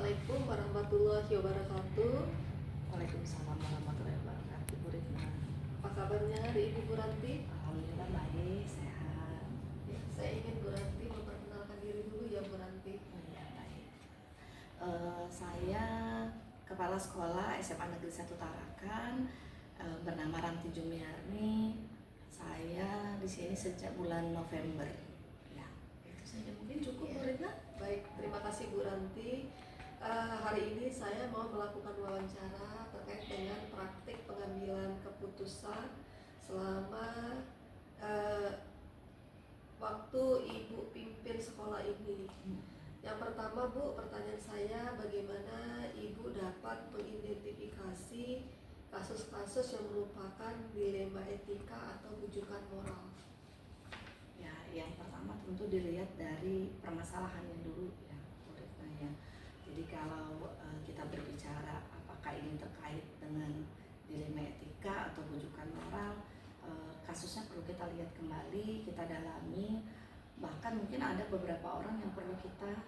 Assalamualaikum warahmatullahi wabarakatuh. Waalaikumsalam warahmatullahi wabarakatuh. Bu Retna. Apa kabarnya hari ini Bu Ranti? Alhamdulillah baik, sehat. Ya, saya ingin Bu Ranti memperkenalkan diri dulu ya Bu Ranti. Oh iya, baik. Saya Kepala Sekolah SMA Negeri 1 Tarakan, bernama Ranti Jumiarni. Saya di sini sejak bulan November. Ya, itu saja mungkin cukup Ya. Bu Retna. Baik, terima kasih Bu Ranti. Hari ini saya mau melakukan wawancara terkait dengan praktik pengambilan keputusan selama waktu Ibu pimpin sekolah ini. Yang pertama Bu, pertanyaan saya bagaimana Ibu dapat mengidentifikasi kasus-kasus yang merupakan dilema etika atau bujukan moral? Ya, yang pertama tentu dilihat dari permasalahannya dulu ya, Bu Retna ya. Jadi kalau kita berbicara apakah ini terkait dengan dilema etika atau bujukan moral, kasusnya perlu kita lihat kembali, kita dalami, bahkan mungkin ada beberapa orang yang perlu kita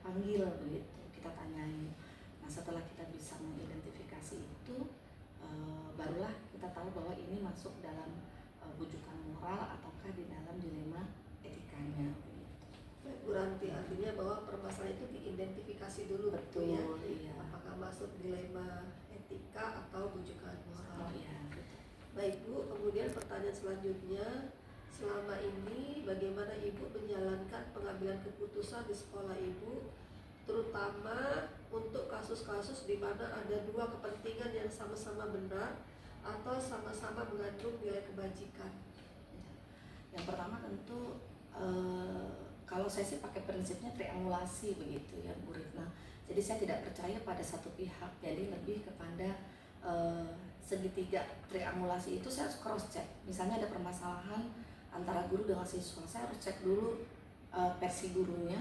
panggil begitu, kita tanyai. Nah, setelah kita bisa mengidentifikasi itu, barulah kita tahu bahwa ini masuk dalam bujukan moral ataukah di dalam dilema etikanya begitu. Baik Bu Ranti, artinya bahwa permasalahan itu diidentifikasi dulu Betul, ya. iya. Apakah masuk dilema etika atau bujukan moral? Oh iya, betul. Baik Bu, kemudian pertanyaan selanjutnya, selama ini bagaimana Ibu menjalankan pengambilan keputusan di sekolah Ibu, terutama untuk kasus-kasus di mana ada dua kepentingan yang sama-sama benar atau sama-sama mengandung nilai kebajikan? Yang pertama tentu kalau saya sih pakai prinsipnya triangulasi begitu ya Bu Retna. Jadi saya tidak percaya pada satu pihak, jadi lebih kepada segitiga triangulasi itu saya harus cross check. Misalnya ada permasalahan antara guru dengan siswa, saya harus cek dulu versi gurunya,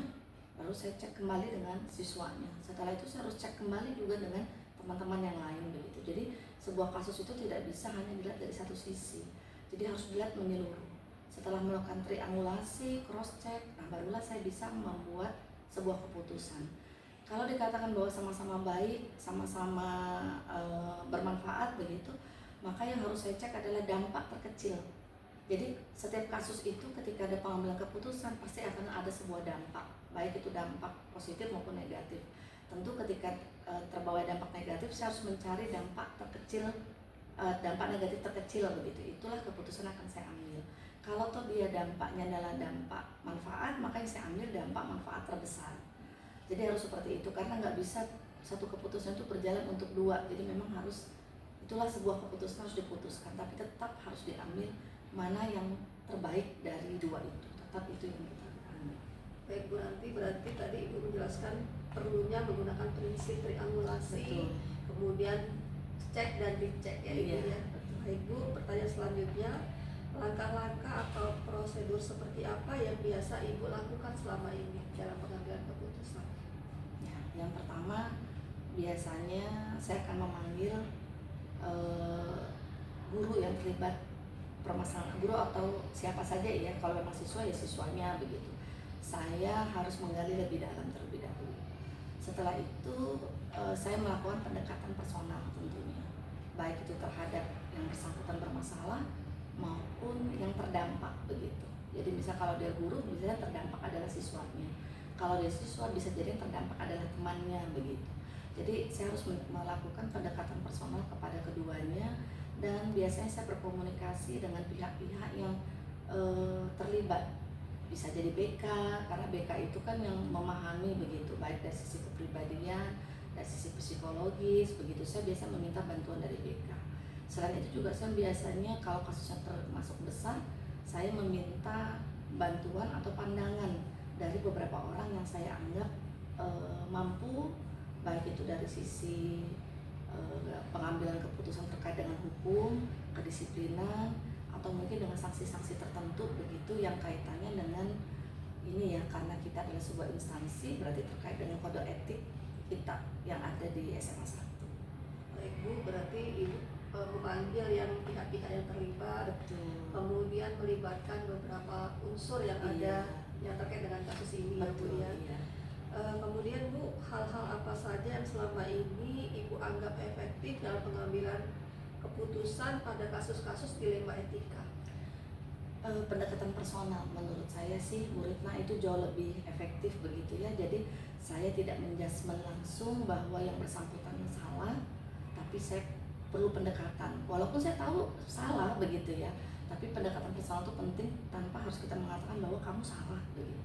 baru saya cek kembali dengan siswanya. Setelah itu saya harus cek kembali juga dengan teman-teman yang lain begitu. Jadi sebuah kasus itu tidak bisa hanya dilihat dari satu sisi, jadi harus dilihat menyeluruh. Setelah melakukan triangulasi, cross check, nah barulah saya bisa membuat sebuah keputusan. Kalau dikatakan bahwa sama-sama baik, sama-sama bermanfaat begitu, maka yang harus saya cek adalah dampak terkecil. Jadi setiap kasus itu ketika ada pengambilan keputusan pasti akan ada sebuah dampak, baik itu dampak positif maupun negatif. Tentu ketika terbawa dampak negatif, saya harus mencari dampak terkecil, dampak negatif terkecil begitu. Itulah keputusan akan saya ambil. Kalau toh dia dampaknya adalah dampak manfaat, maka yang saya ambil dampak manfaat terbesar. Jadi harus seperti itu, karena nggak bisa satu keputusan itu berjalan untuk dua. Jadi memang harus, itulah sebuah keputusan harus diputuskan, tapi tetap harus diambil mana yang terbaik dari dua itu. Tetap itu yang kita ambil. Baik Bu Ranti, berarti tadi Ibu menjelaskan perlunya menggunakan prinsip triangulasi, Betul. kemudian cek dan dicek ya Ibu Iya, ya. betul. Baik Bu, pertanyaan selanjutnya, langkah-langkah atau prosedur seperti apa yang biasa Ibu lakukan selama ini dalam pengambilan keputusan? Ya, yang pertama biasanya saya akan memanggil guru yang terlibat permasalahan, guru atau siapa saja ya, kalau memang siswa ya siswanya begitu. Saya harus menggali lebih dalam terlebih dahulu. Setelah itu saya melakukan pendekatan personal tentunya, baik itu terhadap yang bersangkutan bermasalah maupun yang terdampak begitu. Jadi misal kalau dia guru, misalnya terdampak adalah siswanya. Kalau dia siswa, bisa jadi yang terdampak adalah temannya begitu. Jadi saya harus melakukan pendekatan personal kepada keduanya, dan biasanya saya berkomunikasi dengan pihak-pihak yang terlibat. Bisa jadi BK, karena BK itu kan yang memahami begitu, baik dari sisi kepribadian, dari sisi psikologis begitu. Saya biasa meminta bantuan dari BK. Selain itu juga saya biasanya kalau kasusnya termasuk besar, saya meminta bantuan atau pandangan dari beberapa orang yang saya anggap mampu, baik itu dari sisi pengambilan keputusan terkait dengan hukum, kedisiplinan, atau mungkin dengan sanksi-sanksi tertentu begitu yang kaitannya dengan ini ya, karena kita adalah sebuah instansi, berarti terkait dengan kode etik kita yang ada di SMA 1. Baik Bu, berarti Ibu memanggil yang pihak-pihak yang terlibat, Betul. kemudian melibatkan beberapa unsur yang ada yang terkait dengan kasus ini ya Bu Betul, ya. iya. Kemudian Bu, hal-hal apa saja yang selama ini Ibu anggap efektif dalam pengambilan keputusan pada kasus-kasus dilema etika? Pendekatan personal menurut saya sih Bu Retna itu jauh lebih efektif begitu ya. Jadi saya tidak menjudgment langsung bahwa yang bersangkutan salah, tapi saya perlu pendekatan. Walaupun saya tahu salah begitu ya, tapi pendekatan personal itu penting tanpa harus kita mengatakan bahwa kamu salah begitu.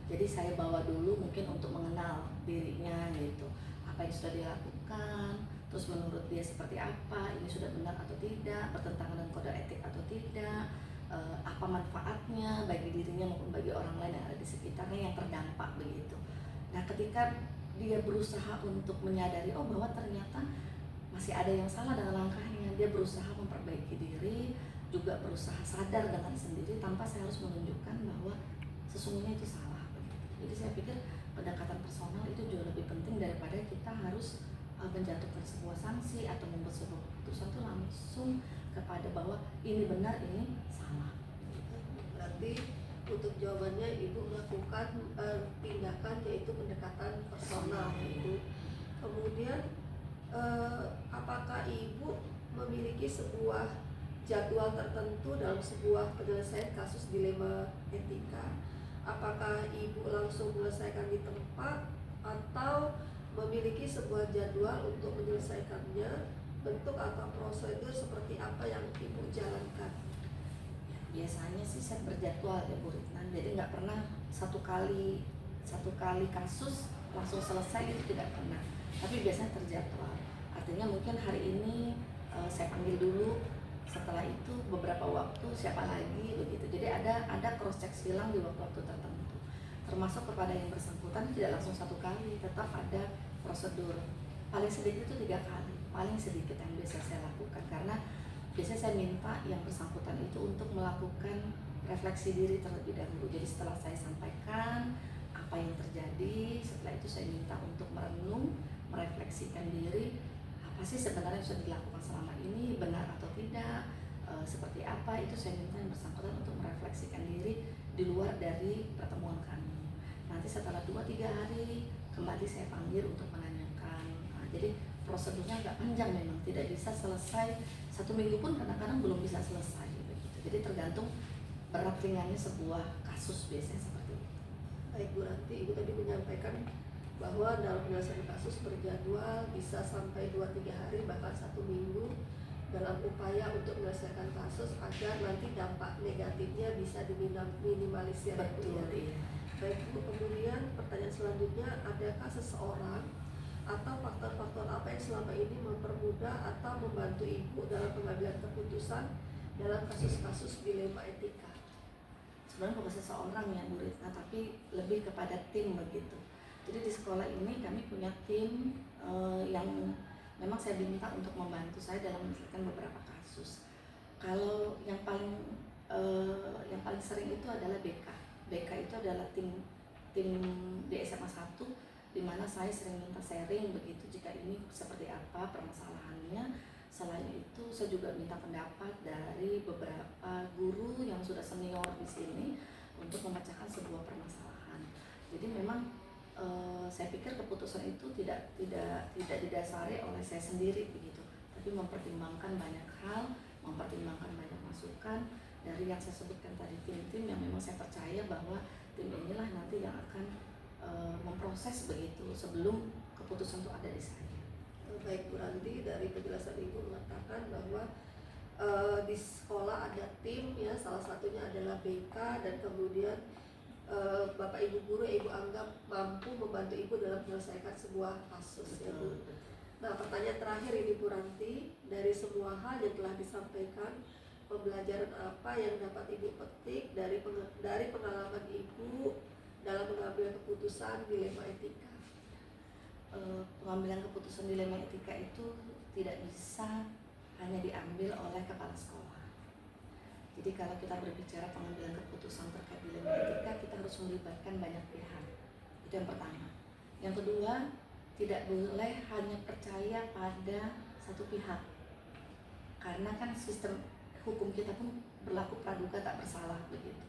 Jadi saya bawa dulu mungkin untuk mengenal dirinya gitu, apa yang sudah dilakukan, terus menurut dia seperti apa, ini sudah benar atau tidak, bertentangan dengan kode etik atau tidak, apa manfaatnya bagi dirinya maupun bagi orang lain yang ada di sekitarnya yang terdampak begitu. Nah, ketika dia berusaha untuk menyadari bahwa ternyata masih ada yang salah dengan langkahnya, dia berusaha memperbaiki diri, juga berusaha sadar dengan sendiri tanpa saya harus menunjukkan bahwa sesungguhnya itu salah begitu. Jadi saya pikir pendekatan personal itu jauh lebih penting daripada kita harus menjatuhkan sebuah sanksi atau membuat sebuah keputusan itu langsung kepada bahwa ini benar, ini salah. Berarti untuk jawabannya Ibu melakukan tindakan yaitu pendekatan personal Ibu. Kemudian apakah Ibu memiliki sebuah jadwal tertentu dalam sebuah penyelesaian kasus dilema etika? Apakah Ibu langsung menyelesaikan di tempat atau memiliki sebuah jadwal untuk menyelesaikannya? Bentuk atau prosedur seperti apa yang Ibu jalankan? Biasanya sih saya berjadwal ya Bu Retna, jadi nggak pernah satu kali kasus langsung selesai, itu tidak pernah, tapi biasanya terjadwal. Artinya mungkin hari ini saya panggil dulu, setelah itu beberapa waktu siapa lagi begitu. Jadi ada cross check silang di waktu-waktu tertentu, termasuk kepada yang bersangkutan tidak langsung satu kali, tetap ada prosedur. Paling sedikit itu 3 kali, paling sedikit yang biasa saya lakukan, karena biasanya saya minta yang bersangkutan itu untuk melakukan refleksi diri terlebih dahulu. Jadi setelah saya sampaikan apa yang terjadi, setelah itu saya minta untuk merenung, merefleksikan diri, apa sih sebenarnya yang sudah dilakukan selama ini, benar atau tidak, seperti apa. Itu saya minta yang bersangkutan untuk merefleksikan diri di luar dari pertemuan kami. Nanti setelah 2-3 hari kembali saya panggil untuk menanyakan. Jadi prosedurnya agak panjang, memang tidak bisa selesai 1 minggu pun kadang-kadang belum bisa selesai begitu. Jadi tergantung berat ringannya sebuah kasus, biasanya seperti itu. Baik Bu Ranti, Ibu tadi menyampaikan bahwa dalam penyelesaian kasus berjadwal bisa sampai 2-3 hari bahkan 1 minggu dalam upaya untuk menyelesaikan kasus agar nanti dampak negatifnya bisa diminimalisir. Betul, iya. Baik Bu, kemudian pertanyaan selanjutnya, adakah seseorang atau faktor-faktor apa yang selama ini mempermudah atau membantu Ibu dalam pengambilan keputusan dalam kasus-kasus dilema etika? Sebenarnya bukan seseorang ya Bu Retna, tapi lebih kepada tim begitu. Jadi di sekolah ini kami punya tim yang memang saya minta untuk membantu saya dalam menyelesaikan beberapa kasus. Kalau yang paling sering itu adalah BK. BK itu adalah tim di SMA 1, di mana saya sering minta sharing begitu, jika ini seperti apa permasalahannya. Selain itu saya juga minta pendapat dari beberapa guru yang sudah senior di sini untuk memecahkan sebuah permasalahan. Jadi memang saya pikir keputusan itu tidak didasari oleh saya sendiri begitu, tapi mempertimbangkan banyak hal, mempertimbangkan banyak masukan dari yang saya sebutkan tadi, tim-tim yang memang saya percaya bahwa tim inilah nanti yang akan memproses begitu sebelum keputusan itu ada di saya. Baik Bu Ranti, dari penjelasan Ibu mengatakan bahwa di sekolah ada tim ya, salah satunya adalah BK, dan kemudian Bapak Ibu guru yang Ibu anggap mampu membantu Ibu dalam menyelesaikan sebuah kasus. Ya Bu. Nah, pertanyaan terakhir ini Bu Ranti, dari semua hal yang telah disampaikan, pembelajaran apa yang dapat Ibu petik dari pengalaman Ibu dalam mengambil keputusan dilema etika? Pengambilan keputusan dilema etika itu tidak bisa hanya diambil oleh kepala sekolah. Jadi kalau kita berbicara pengambilan keputusan terkait dilema etika, kita harus melibatkan banyak pihak. Itu yang pertama. Yang kedua, tidak boleh hanya percaya pada satu pihak, karena kan sistem hukum kita pun berlaku praduga tak bersalah begitu.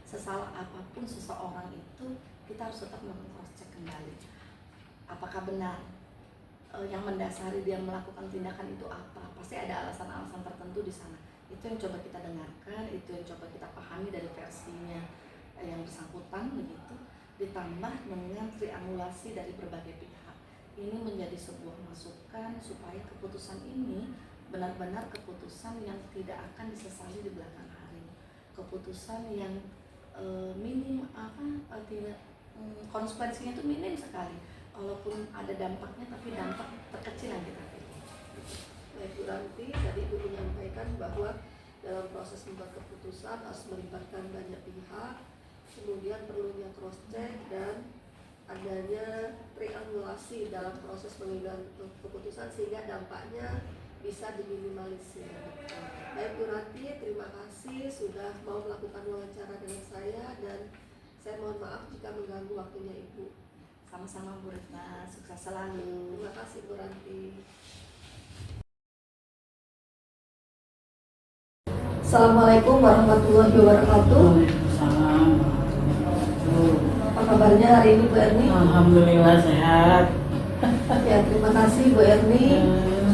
sesalah apapun seseorang itu kita harus tetap melakukan cross check kembali. Apakah benar yang mendasari dia melakukan tindakan itu apa? Pasti ada alasan-alasan tertentu di sana. Itu yang coba kita dengarkan, itu yang coba kita pahami dari versinya yang bersangkutan begitu. Ditambah dengan triangulasi dari berbagai pihak. Ini menjadi sebuah masukan supaya keputusan ini benar-benar keputusan yang tidak akan disesali di belakang hari. Keputusan yang minim tidak konsekuensinya itu minim sekali. Kalaupun ada dampaknya, tapi dampak terkecil yang kita pilih. Baik Bu Ranti, tadi Ibu menyampaikan bahwa dalam proses membuat keputusan harus melibatkan banyak pihak, kemudian perlunya cross check dan adanya triangulasi dalam proses pengambilan keputusan sehingga dampaknya bisa diminimalisir. Baik Bu Ranti, terima kasih sudah mau melakukan wawancara dengan saya dan saya mohon maaf jika mengganggu waktunya Ibu. Sama-sama Bu Retna, sukses selalu. Terima kasih Bu Ranti. Assalamualaikum warahmatullahi wabarakatuh. Waalaikumsalam. Apa kabarnya hari ini Bu Erni? Alhamdulillah sehat. Ya, terima kasih Bu Erni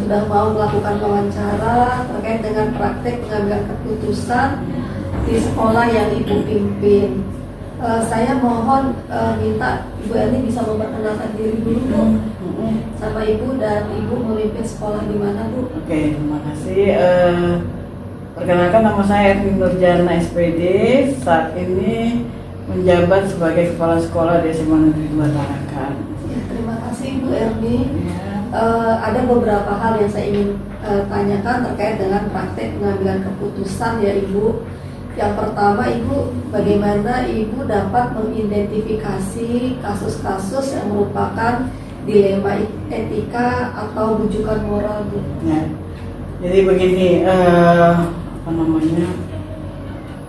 sudah mau melakukan wawancara terkait dengan praktek pengambilan keputusan di sekolah yang Ibu pimpin. Saya mohon minta Ibu Erni bisa memperkenalkan diri dulu Bu sama Ibu dan Ibu memimpin sekolah di mana Bu? Oke, terima kasih. Perkenalkan, nama saya Erni Nurjana SPD. Saat ini menjabat sebagai kepala sekolah di SMA Negeri 2 Tarakan. Ya, terima kasih Bu Erni. Ya. Ada beberapa hal yang saya ingin tanyakan terkait dengan praktek pengambilan keputusan ya Ibu. Yang pertama Ibu, bagaimana Ibu dapat mengidentifikasi kasus-kasus yang merupakan dilema etika atau rujukan moral Bu? Ya. Jadi begini,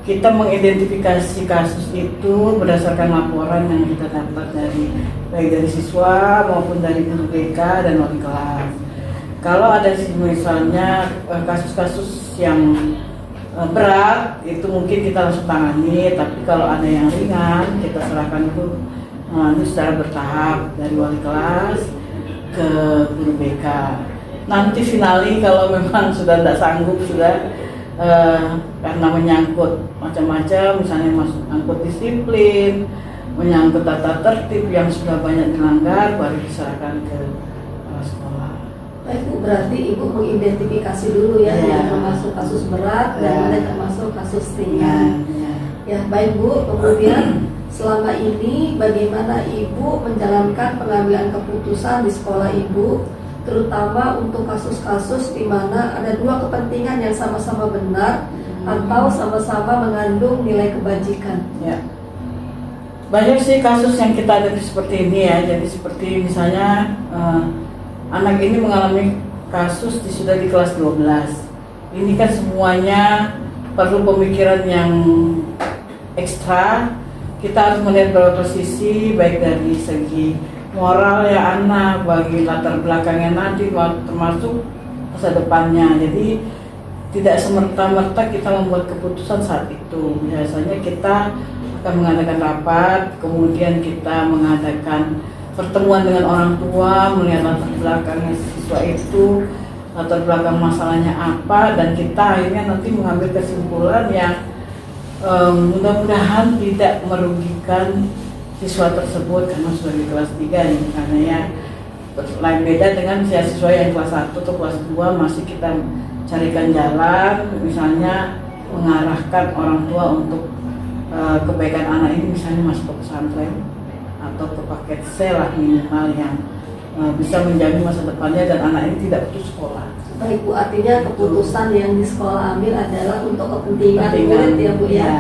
kita mengidentifikasi kasus itu berdasarkan laporan yang kita dapat baik dari siswa maupun dari guru BK dan wali kelas. Kalau ada misalnya kasus-kasus yang berat, itu mungkin kita langsung tangani. Tapi kalau ada yang ringan, kita serahkan itu secara bertahap dari wali kelas ke guru BK. Nanti finali kalau memang sudah tidak sanggup, karena menyangkut macam-macam, misalnya menyangkut disiplin, menyangkut tata tertib yang sudah banyak dilanggar, baru diserahkan ke sekolah. Baik Bu, berarti Ibu mengidentifikasi dulu ya, yang termasuk kasus berat dan yang termasuk kasus ringan. Ya, baik Bu. Kemudian selama ini bagaimana Ibu menjalankan pengambilan keputusan di sekolah Ibu, terutama untuk kasus-kasus di mana ada dua kepentingan yang sama-sama benar atau sama-sama mengandung nilai kebajikan? Ya. Banyak sih kasus yang kita hadapi seperti ini ya. Jadi seperti misalnya anak ini mengalami kasus sudah di kelas 12. Ini kan semuanya perlu pemikiran yang ekstra. Kita harus melihat beberapa sisi, baik dari segi moral ya anak, bagi latar belakangnya nanti, termasuk masa depannya. Jadi tidak semerta-merta kita membuat keputusan saat itu. Biasanya kita akan mengadakan rapat, kemudian kita mengadakan pertemuan dengan orang tua, melihat latar belakangnya siswa itu, latar belakang masalahnya apa, dan kita akhirnya nanti mengambil kesimpulan yang mudah-mudahan tidak merugikan siswa tersebut karena sudah di kelas 3 nih, karena ya lain beda dengan siswa yang kelas 1 atau kelas 2 masih kita carikan jalan, misalnya mengarahkan orang tua untuk kebaikan anak ini, misalnya masuk ke pesantren atau ke paket C lah minimal yang bisa menjamin masa depannya dan anak ini tidak putus sekolah. Baik Bu, artinya keputusan yang di sekolah ambil adalah untuk kepentingan murid ya Bu ya.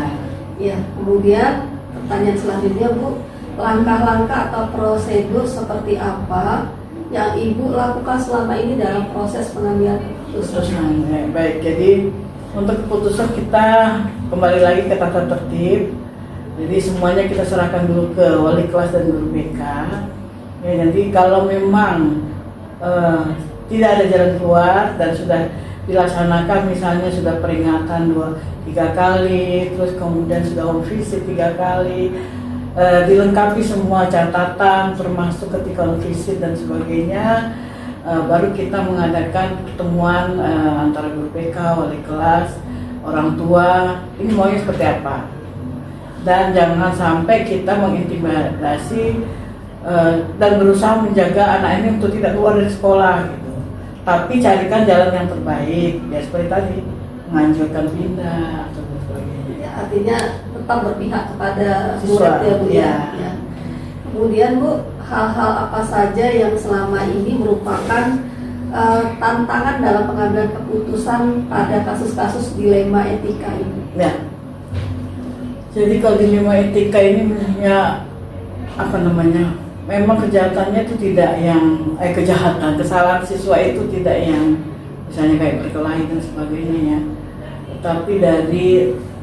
Ya, kemudian pertanyaan selanjutnya Bu, langkah-langkah atau prosedur seperti apa yang Ibu lakukan selama ini dalam proses pengambilan keputusan? Baik, jadi untuk keputusan kita kembali lagi ke tata tertib. Jadi semuanya kita serahkan dulu ke wali kelas dan guru BK. Ya, jadi kalau memang tidak ada jalan keluar dan sudah dilaksanakan, misalnya sudah peringatan 2-3 kali, terus kemudian sudah home visit 3 kali, dilengkapi semua catatan termasuk ketika home visit dan sebagainya, baru kita mengadakan pertemuan antara guru BK, wali kelas, orang tua, ini maunya seperti apa. Dan jangan sampai kita mengintimidasi dan berusaha menjaga anak ini untuk tidak keluar dari sekolah gitu. Tapi carikan jalan yang terbaik, ya seperti tadi, menganjurkan pindah atau sebagainya. Ya, artinya tetap berpihak kepada Siswa, murid ya Bu ya. ya. Kemudian Bu, hal-hal apa saja yang selama ini merupakan tantangan dalam pengambilan keputusan pada kasus-kasus dilema etika ini? Ya. Jadi kalau dilema etika ini ya apa namanya? Memang kejahatannya itu tidak yang kejahatan, kesalahan siswa itu tidak yang misalnya kayak berkelahi dan sebagainya ya. Tapi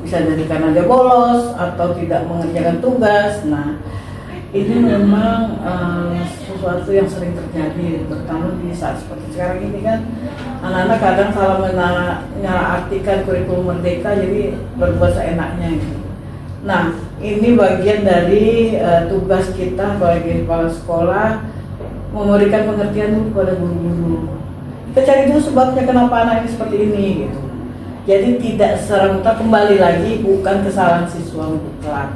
bisa dari karena dia bolos atau tidak mengerjakan tugas. Nah, ini memang sesuatu yang sering terjadi, terutama di saat seperti sekarang ini kan anak-anak kadang salah menyalahartikan kurikulum merdeka, jadi berbuat seenaknya gitu. Nah, ini bagian dari tugas kita sebagai kepala sekolah, memberikan pengertian kepada guru-guru. Kita cari dulu sebabnya kenapa anak ini seperti ini gitu. Jadi tidak serta kembali lagi bukan kesalahan siswa mutlak.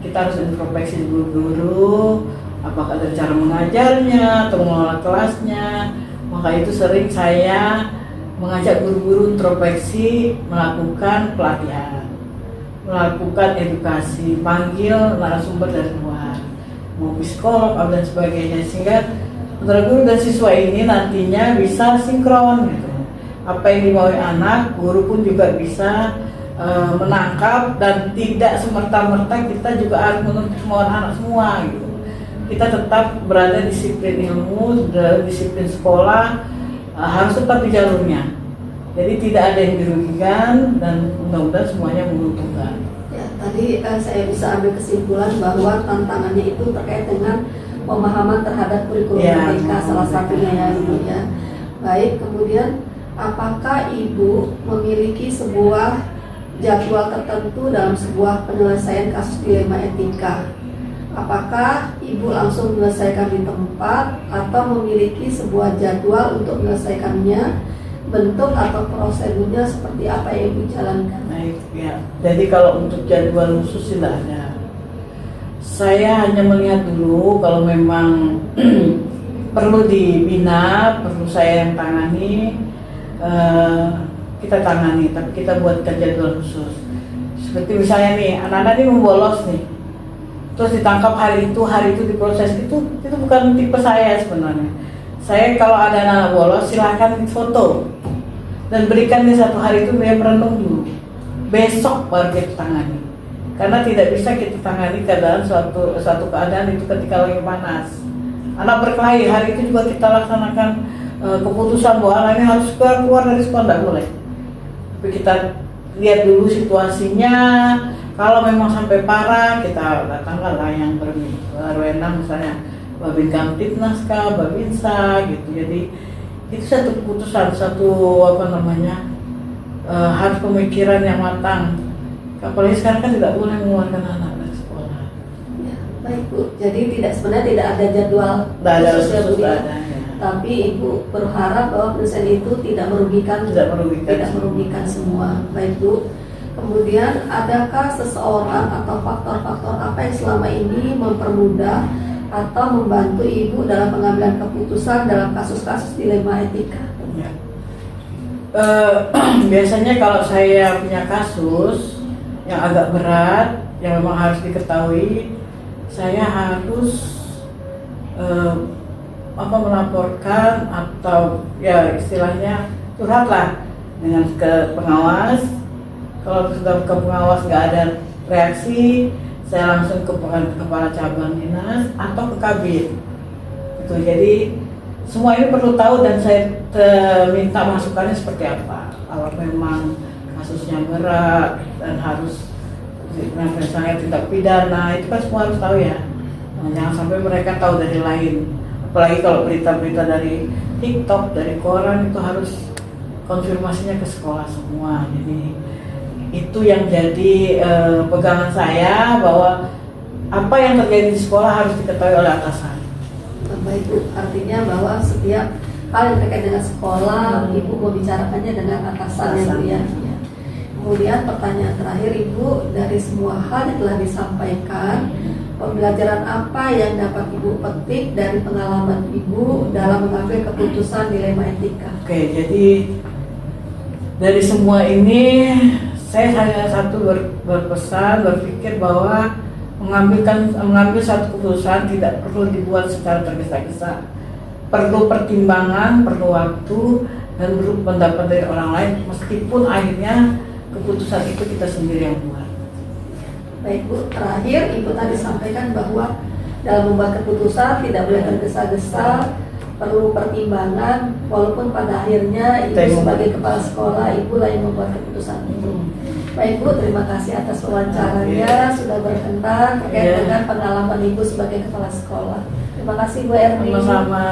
Kita harus introspeksi guru-guru, apakah dari cara mengajarnya atau mengelola kelasnya. Maka itu sering saya mengajak guru-guru introspeksi, melakukan pelatihan, melakukan edukasi, panggil narasumber dari luar, mau psikolog dan sebagainya, sehingga antara guru dan siswa ini nantinya bisa sinkron gitu. Apa yang dimaui anak, guru pun juga bisa menangkap, dan tidak semerta-merta kita juga harus menuntut semua anak semua gitu. Kita tetap berada disiplin ilmu, berada disiplin sekolah, harus tetap di jalurnya. Jadi tidak ada yang dirugikan dan mudah-mudahan semuanya menguntungkan. Ya, tadi saya bisa ambil kesimpulan bahwa tantangannya itu terkait dengan pemahaman terhadap kurikulum merdeka, salah satunya ya Ibu ya. Baik, kemudian apakah Ibu memiliki sebuah jadwal tertentu dalam sebuah penyelesaian kasus dilema etika? Apakah Ibu langsung menyelesaikan di tempat atau memiliki sebuah jadwal untuk menyelesaikannya? Bentuk atau prosedurnya seperti apa yang Ibu jalankan? Baik, ya. Jadi kalau untuk jadwal khusus tidak ada. Saya hanya melihat dulu kalau memang perlu dibina, perlu saya yang tangani, kita tangani, tapi kita buatkan jadwal khusus. Seperti misalnya nih, anak-anak ini membolos nih, terus ditangkap hari itu diproses, itu bukan tipe saya sebenarnya. Saya kalau ada anak bolos silakan foto dan berikan dia 1 hari itu dia merenung dulu. Besok baru kita tangani. Karena tidak bisa kita tangani keadaan suatu keadaan itu ketika lagi panas. Anak berkelahi, hari itu juga kita laksanakan keputusan bahwa anak ini harus keluar dari sekolah, tidak boleh. Tapi kita lihat dulu situasinya. Kalau memang sampai parah, kita datangkan lah yang berwenang, misalnya Babin Kamtibnas, Babinsa gitu. Jadi itu satu keputusan, harus pemikiran yang matang. Apalagi sekarang kan tidak boleh mengeluarkan anak dari sekolah. Ya, baik Bu. Jadi sebenarnya tidak ada jadwal khusus ya Bu ya. Tapi Ibu berharap bahwa penyelesaian itu tidak merugikan semua. Baik Bu. Kemudian adakah seseorang atau faktor-faktor apa yang selama ini mempermudah atau membantu Ibu dalam pengambilan keputusan dalam kasus-kasus dilema etika? Ya. Biasanya kalau saya punya kasus yang agak berat, yang memang harus diketahui, saya harus melaporkan atau ya istilahnya curhatlah dengan ke pengawas. Kalau sudah ke pengawas nggak ada reaksi, saya langsung ke kepala cabang dinas atau ke kabit. Gitu. Jadi semua ini perlu tahu dan saya minta masukannya seperti apa. Kalau memang kasusnya berat dan harus misalnya tindak pidana, itu kan semua harus tahu ya. Nah, jangan sampai mereka tahu dari lain. Apalagi kalau berita-berita dari TikTok, dari koran, itu harus konfirmasinya ke sekolah semua. Jadi itu yang jadi pegangan saya, bahwa apa yang terjadi di sekolah harus diketahui oleh atasan. Baik Bu, artinya bahwa setiap hal yang terkait dengan sekolah, Ibu membicarakannya dengan atasan ya Bu ya. Kemudian pertanyaan terakhir Ibu, dari semua hal yang telah disampaikan, pembelajaran apa yang dapat Ibu petik dari pengalaman Ibu dalam mengambil keputusan dilema etika? Oke, jadi dari semua ini saya hanya satu berpesan, berpikir bahwa mengambil satu keputusan tidak perlu dibuat secara tergesa-gesa. Perlu pertimbangan, perlu waktu, dan perlu pendapat dari orang lain, meskipun akhirnya keputusan itu kita sendiri yang buat. Baik Bu, terakhir Ibu tadi sampaikan bahwa dalam membuat keputusan tidak boleh tergesa-gesa, perlu pertimbangan, walaupun pada akhirnya Ibu sebagai kepala sekolah, Ibu lah yang membuat keputusan itu. Baik Bu, terima kasih atas wawancaranya, sudah berkenan terkait dengan pengalaman Ibu sebagai kepala sekolah. Terima kasih Bu Erni. Sama-sama.